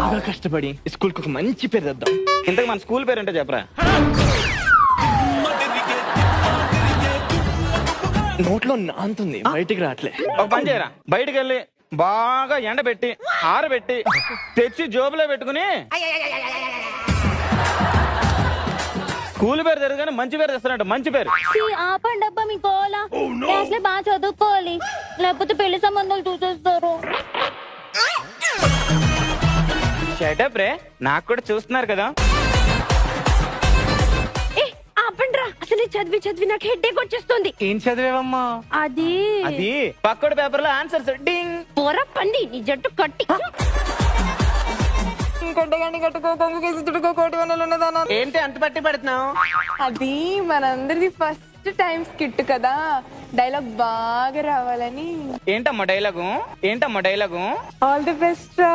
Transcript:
బాగా కష్టపడి స్కూల్ కి ఒక మంచి పేరు తెద్దాం. ఇంతకు మన స్కూల్ పేరు అంటే చెప్పరా? నోట్లో నాంతుంది, బయటికి రావట్లే. ఒక పని చేయరా, బయటికి వెళ్ళి బాగా ఎండబెట్టి ఆరబెట్టి తెచ్చి జోబులో పెట్టుకుని స్కూల్ పేరు తెరగానే మంచి పేరు తెస్తానంట. మంచి పేరు. ఆపండి అబ్బా మీ గోలా. క్లాస్ లో బాగా చదువుకోవాలి, లేకపోతే పెళ్లి సంబంధాలు చూసేస్తారు. షటప్ రే, నాకు కూడా చూస్తున్నారు కదా. ఆపండి రా, అసలు చదివి చదివి నాకు హెడ్ఏక్ వచ్చేస్తుంది. ఏం చదివేవమ్మా? అది పక్కడు పేపర్ లో ఆన్సర్స్ డింగ్. పోరా పండి నీ జట్టు కట్టి. ఏంటి అంత పట్టి పడుతున్నావు? అది మనందరిది ఫస్ట్ టైం స్కిట్ కదా, డైలాగ్ బాగా రావాలని. ఏంటమ్మా డైలాగు? ఆల్ ది బెస్ట్ రా.